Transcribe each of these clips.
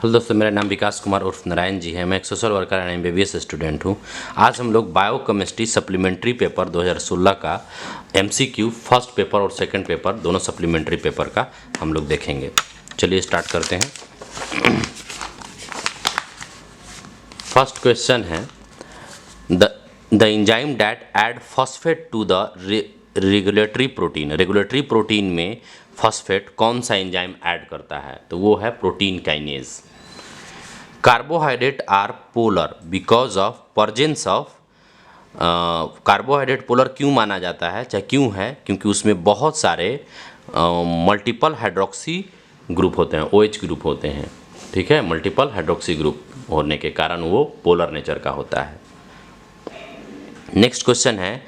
Hello दोस्तों, मेरा नाम विकास कुमार उर्फ नारायण जी है। मैं एक social worker and MBBS student हूँ। आज हम लोग बायोकेमिस्ट्री सप्लीमेंट्री पेपर 2016 का एमसीक्यू फर्स्ट पेपर और सेकंड पेपर दोनों सप्लीमेंट्री पेपर का हम लोग देखेंगे। चलिए स्टार्ट करते हैं। फर्स्ट क्वेश्चन है the enzyme that add phosphate to the regulatory protein. Regulatory protein में फॉस्फेट कौन सा एंजाइम ऐड करता है? तो वो है protein kinase. Carbohydrate are polar because of presence of. Carbohydrate polar क्यों माना जाता है, चाहे क्यों है? क्योंकि उसमें बहुत सारे मल्टीपल हाइड्रोक्सी ग्रुप होते हैं, OH ग्रुप होते हैं। ठीक है, मल्टीपल हाइड्रोक्सी ग्रुप होने के कारण वो पोलर नेचर का होता है। नेक्स्ट क्वेश्चन है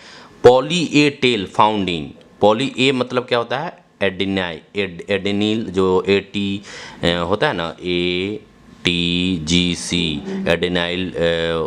poly A tail found in. Poly A मतलब क्या होता है? एडेनिल जो AT होता है ना, ATGC एडेनाइल,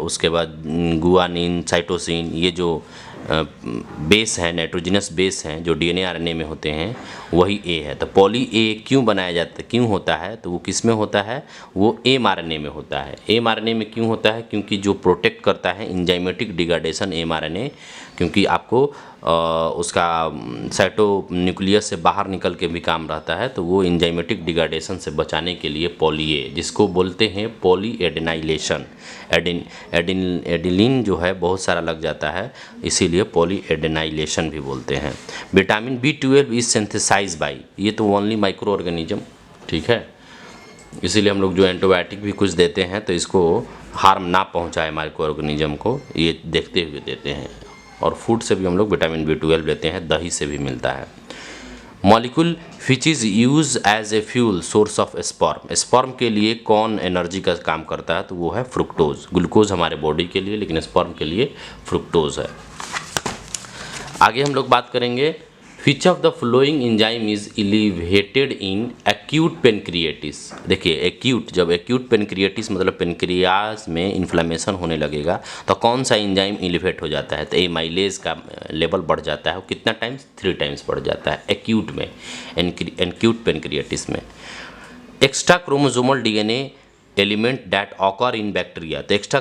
उसके बाद गुआनिन, साइटोसिन, ये जो बेस है, नाइट्रोजनस बेस हैं जो DNA RNA में होते हैं, वही A है। तो पॉली ए क्यों बनाया जाता है, क्यों होता है? तो वो किस में होता है? वो mRNA में होता है। mRNA में क्यों होता है? क्योंकि जो प्रोटेक्ट करता है इंजाइमेटिक डिग्रेडेशन mRNA, क्योंकि आपको उसका साइटो न्यूक्लियस से बाहर निकल के भी काम रहता है, तो वो इंजाइमेटिक डिग्रेडेशन से बचाने के लिए पॉली ए, जिसको बोलते हैं पॉली एडेनाइलेशन, एडिलिन जो है बहुत सारा लग जाता है, इसीलिए पॉली एडेनाइलेशन भी बोलते हैं। Vitamin B12 is synthesise by, ये तो ओनली माइक्रो ऑर्गेनिज्म। ठीक है, इसीलिए हम लोग जो एंटीबायोटिक भी कुछ देते हैं तो इसको हार्म ना पहुंचाए माइक्रो ऑर्गेनिज्म को, ये देखते हुए देते हैं। और फूड से भी हम लोग विटामिन B12 लेते हैं, दही से भी मिलता है। Molecule which is use as a fuel source of sperm. Sperm के लिए कौन एनर्जी का काम करता है? तो वो है फ्रुक्टोज। ग्लूकोज हमारे बॉडी के लिए, लेकिन स्पर्म के लिए फ्रुक्टोज है। आगे हम लोग बात करेंगे which of the following enzyme is elevated in acute pancreatitis. देखिए एक्यूट, जब एक्यूट पेनक्रिएटिस मतलब पेनक्रियास में इन्फ्लेमेशन होने लगेगा तो कौन सा एंजाइम इलिवेट हो जाता है? तो एमाइलेज का लेवल बढ़ जाता है। कितना टाइम्स? 3 टाइम्स बढ़ जाता है एक्यूट में, एक्यूट पेनक्रिएटिस में। Extra chromosomal DNA element that occur in bacteria. तो एक्स्ट्रा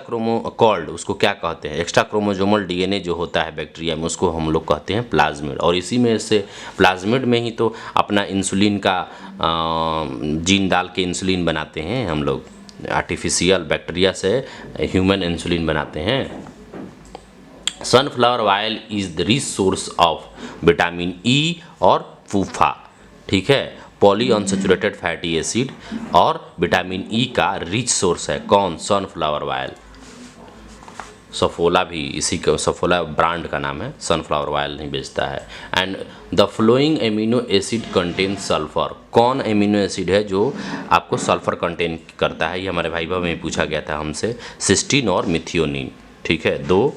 कॉल्ड उसको क्या कहते हैं? एक्स्ट्रा क्रोमोसोमल DNA जो होता है बैक्टीरिया में, उसको हम लोग कहते हैं प्लाज्मिड। और इसी में से प्लाज्मिड में ही तो अपना इंसुलिन का जीन डाल के इंसुलिन बनाते हैं हम लोग, आर्टिफिशियल बैक्टीरिया से ह्यूमन इंसुलिन बनाते हैं। Sunflower oil is the rich source of vitamin E और फूफा। ठीक है, पॉली अनसैचुरेटेड फैटी एसिड और विटामिन E का रिच सोर्स है कौन? Sunflower oil. सफोला भी इसी का, सफोला ब्रांड का नाम है, सनफ्लावर ऑयल नहीं बेचता है। And the flowing amino acid contain sulphur. कौन एमिनो एसिड है जो आपको सल्फर कंटेन करता है? ये हमारे भाई में पूछा गया था हमसे, सिस्टीन और मिथियोनिन। ठीक है, 2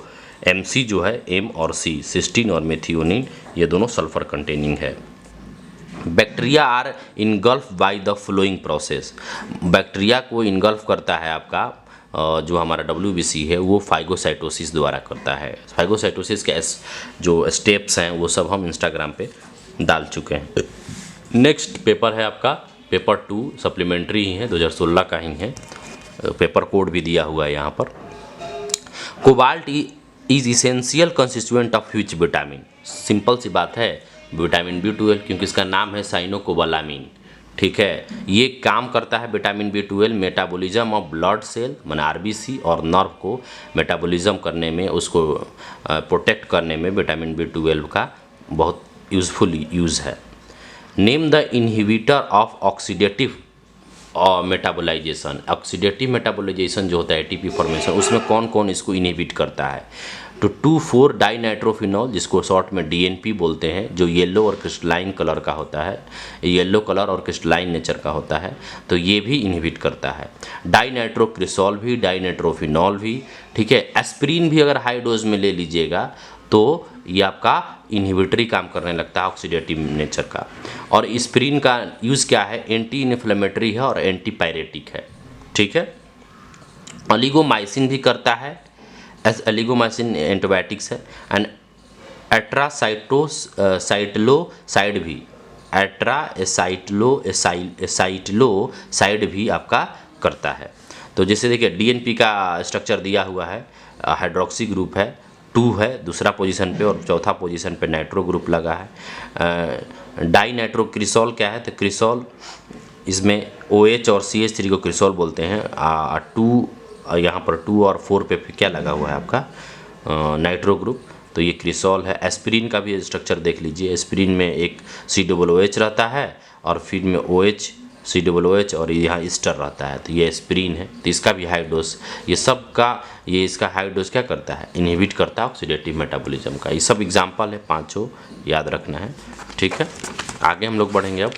MC जो है M और C, सिस्टीन और मिथियोनिन, ये दोनों सल्फर कंटेनिंग है। Bacteria are engulf by the flowing process. Bacteria को इनगल्फ करता है आपका जो हमारा WBC है, वो फाइगोसाइटोसिस द्वारा करता है। फाइगोसाइटोसिस के जो स्टेप्स हैं वो सब हम इंस्टाग्राम पे डाल चुके हैं। नेक्स्ट पेपर है आपका पेपर 2, सप्लीमेंट्री ही है, 2016 का ही है। पेपर कोड भी दिया हुआ है यहाँ पर। Cobalt is essential constituent of which vitamin. Simple सी बात है, विटामिन B12, क्योंकि इसका नाम है साइनोकोबालामिन। ठीक है, ये काम करता है vitamin B12 metabolism of blood cell माने RBC और नर्व को मेटाबॉलिज्म करने में, उसको प्रोटेक्ट करने में विटामिन B12 का बहुत यूजफुल यूज़ है। Name the inhibitor of oxidative मेटाबोलाइजेशन। Oxidative मेटाबोलाइजेशन जो होता है ATP फॉर्मेशन, उसमें कौन कौन इसको इनहिबिट करता है? तो 2,4 डाइनाइट्रोफिनॉल, जिसको शॉर्ट में DNP बोलते हैं, जो येलो और क्रिस्टलाइन कलर का होता है, येलो कलर और क्रिस्टलाइन नेचर का होता है, तो ये भी इनहिबिट करता है। डाइनाइट्रोक्रिसॉल भी, डाइनाइट्रोफिनॉल भी। ठीक है, एस्पिरिन भी अगर हाई डोज में ले लीजिएगा तो ये आपका इनहिबिटरी काम करने लगता है ऑक्सीडेटिव नेचर का। और एस्पिरिन का यूज़ क्या है? एंटी इन्फ्लेमेटरी है और एंटीपायरेटिक है। ठीक है, ओलिगोमाइसिन भी करता है, एलिगोमाइसिन एंटीबायोटिक्स है। एंड एट्रासाइटलोसाइड भी, एट्रासाइटलोसाइड भी आपका करता है। तो जैसे देखिए डीएनपी का स्ट्रक्चर दिया हुआ है, हाइड्रोक्सी ग्रुप है, 2 है दूसरा पोजीशन पे और चौथा पोजीशन पे नाइट्रो ग्रुप लगा है। डाई नाइट्रोक्रिसॉल क्या है, तो क्रिसॉल इसमें OH और CH3 को क्रिसॉल बोलते हैं। 2 यहाँ पर 2 और 4 पे क्या लगा हुआ है आपका नाइट्रो ग्रुप, तो ये क्रिसॉल है। एस्पिरिन का भी स्ट्रक्चर देख लीजिए, एस्पिरिन में एक COOH रहता है और फिर में OH COOH और यहाँ ईस्टर रहता है, तो ये एस्पिरिन है। तो इसका भी हाई डोज, ये सब का ये इसका हाई डोज क्या करता है, इनहिबिट करता है ऑक्सीडेटिव मेटाबॉलिज्म का। ये सब एग्जाम्पल है, पाँचों याद रखना है, ठीक है। आगे हम लोग बढ़ेंगे अब।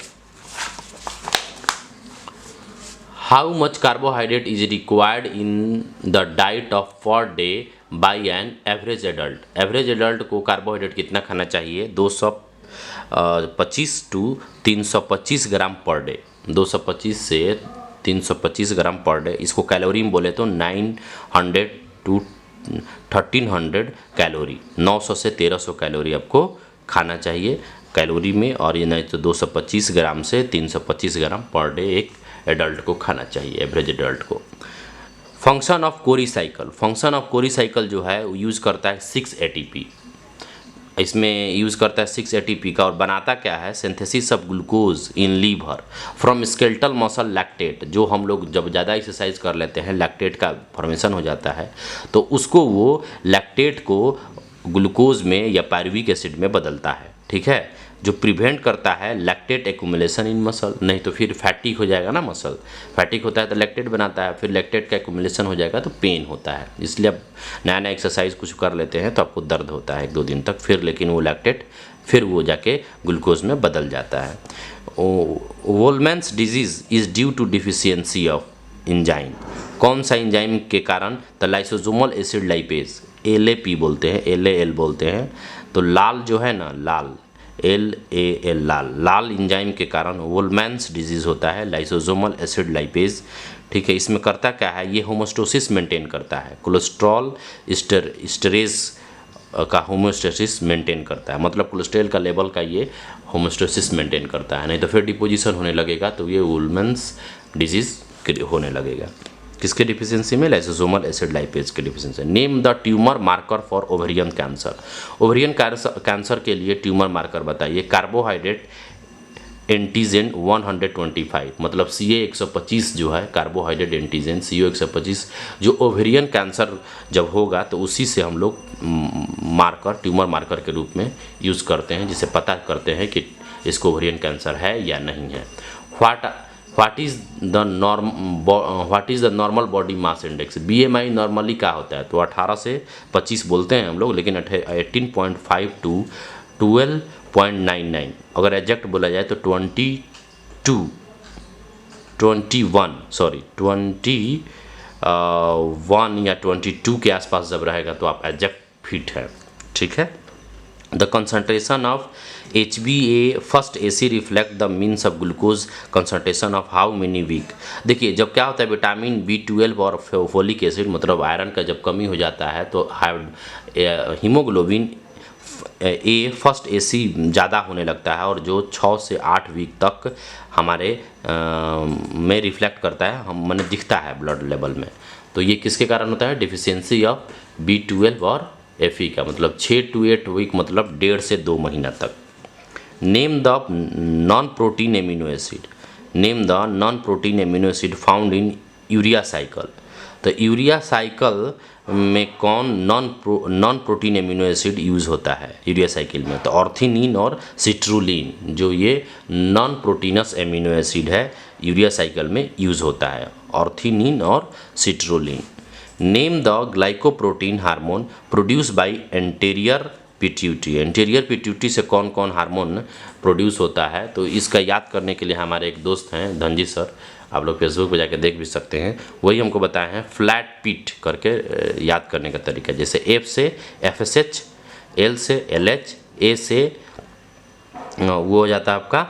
How much carbohydrate is required in the diet of per day by an average adult. Average adult को कार्बोहाइड्रेट कितना खाना चाहिए, 225 टू 325 ग्राम पर डे। 225 से 325 ग्राम पर डे। इसको कैलोरी में बोले तो 900 टू 1300 कैलोरी, 900 से 1300 कैलोरी आपको खाना चाहिए कैलोरी में, और ये नहीं तो 225 ग्राम से 325 ग्राम पर डे एक एडल्ट को खाना चाहिए, एवरेज एडल्ट को। Function of Cori cycle, function of Cori cycle जो है वो यूज़ करता है 6 ATP, इसमें यूज़ करता है 6 ATP का, और बनाता क्या है, synthesis of glucose in liver from skeletal muscle lactate. जो हम लोग जब ज़्यादा एक्सरसाइज कर लेते हैं लैक्टेट का फॉर्मेशन हो जाता है, तो उसको वो लैक्टेट को ग्लूकोज में या पायरुविक एसिड में बदलता है, ठीक है, जो प्रिवेंट करता है लैक्टेट एक्यूमुलेशन इन मसल। नहीं तो फिर फैटिक हो जाएगा ना, मसल फैटिक होता है तो लैक्टेट बनाता है, फिर लैक्टेट का एक्यूमुलेशन हो जाएगा तो पेन होता है। इसलिए अब नया नया एक्सरसाइज कुछ कर लेते हैं तो आपको दर्द होता है 1-2 दिन तक, फिर लेकिन वो लैक्टेट फिर वो जाके ग्लूकोज में बदल जाता है। Wolman's disease is due to deficiency of enzyme. कौन सा एंजाइम के कारण, तो लाइसोसोमल एसिड लाइपेज, LAP बोलते हैं, LAL बोलते हैं। तो लाल जो है ना, लाल LAL, लाल एंजाइम के कारण वोल्मैन्स डिजीज़ होता है, लाइसोसोमल एसिड लाइपेज, ठीक है। इसमें करता क्या है, ये होमोस्टेसिस मेंटेन करता है, कोलेस्ट्रॉल स्टेरेज का होमोस्टेसिस मेंटेन करता है, मतलब कोलेस्ट्रॉल का लेवल का ये होमोस्टेसिस मेंटेन करता है, नहीं तो फिर डिपोजिशन होने लगेगा तो ये वोल्मैन्स डिजीज़ होने लगेगा। किसके डिफिशियंसी में, लाइसोसोमल एसिड लाइपेज के deficiency. Name the tumour marker for ovarian cancer. Ovarian cancer के लिए ट्यूमर मार्कर बताइए। कार्बोहाइड्रेट एंटीजन 125, मतलब CA 125 जो है कार्बोहाइड्रेट एंटीजन CO 125 जो ओवेरियन कैंसर जब होगा तो उसी से हम लोग मार्कर, ट्यूमर मार्कर के रूप में यूज़ करते हैं, जिसे पता करते हैं कि इसको ओवेरियन कैंसर है या नहीं है। What is the normal body mass index. BMI normally क्या होता है, तो 18 से 25 बोलते हैं हम लोग, लेकिन 18.5 टू 12.99, अगर एग्जैक्ट बोला जाए तो 21 या 22 के आसपास जब रहेगा तो आप एग्जैक्ट फिट है, ठीक है। The concentration of HbA first AC reflect the means of glucose concentration of how many week. देखिए जब क्या होता है, विटामिन B12 और फोलिक एसिड मतलब आयरन का जब कमी हो जाता है तो हीमोग्लोबिन A फर्स्ट AC ज़्यादा होने लगता है, और जो 6 से 8 वीक तक हमारे में रिफ्लेक्ट करता है, हम मैंने दिखता है ब्लड लेवल में। तो ये किसके कारण होता है, डिफिशियंसी ऑफ B12 और Fe का, मतलब 6 to 8 वीक, मतलब 1.5 से 2 महीना तक। Name the non protein amino acid. Name the non protein amino acid found in urea cycle. तो यूरिया साइकिल में कौन non protein amino acid use होता है यूरिया साइकिल में, तो ऑर्थिनीन और सिट्रुलिन, जो ये नॉन प्रोटीनस एमिनो एसिड है यूरिया साइकिल में यूज़ होता है, ऑर्थिनीन और citrulline. Name the glycoprotein hormone produce by anterior pituitary. Anterior pituitary से कौन कौन हार्मोन प्रोड्यूस होता है, तो इसका याद करने के लिए हमारे एक दोस्त हैं धनजी सर, आप लोग फेसबुक पे जाके देख भी सकते हैं, वही हमको बताए हैं फ्लैट पिट करके याद करने का तरीका। जैसे F से FSH, L से LH, A से वो हो जाता है आपका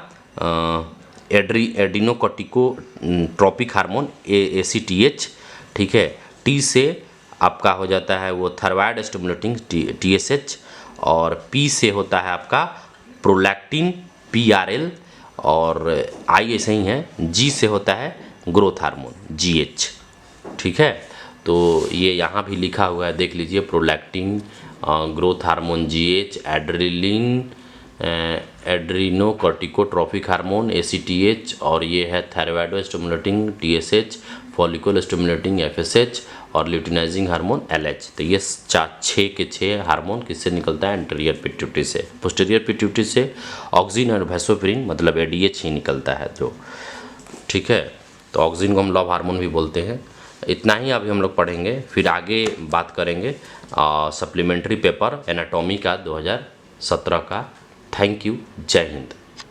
एड्रीनोकोर्टिकोट्रोपिक हार्मोन ACTH, ठीक है। T से आपका हो जाता है वो थायराइड स्टिमुलेटिंग TSH, और P से होता है आपका प्रोलैक्टिन PRL, और I ऐसे ही है। G से होता है ग्रोथ हार्मोन GH, ठीक है। तो ये यहाँ भी लिखा हुआ है, देख लीजिए, prolactin, growth hormone GH, adrenaline, adrenocorticotrophic hormone ACTH, और ये है thyroid stimulating TSH, follicle stimulating FSH, और ल्यूटिनाइजिंग हार्मोन LH। तो ये 6 के 6 हार्मोन किससे निकलता है? एंटीरियर पिट्यूटरी से। पोस्टीरियर पिट्यूटरी से ऑक्सिन और वैसोप्रिन मतलब ADH ही निकलता है जो, ठीक है। तो ऑक्सिन को हम लव हार्मोन भी बोलते हैं। इतना ही अभी हम लोग पढ़ेंगे, फिर आगे बात करेंगे सप्लीमेंट्री पेपर एनाटॉमी का 2017 का। थैंक यू, जय हिंद।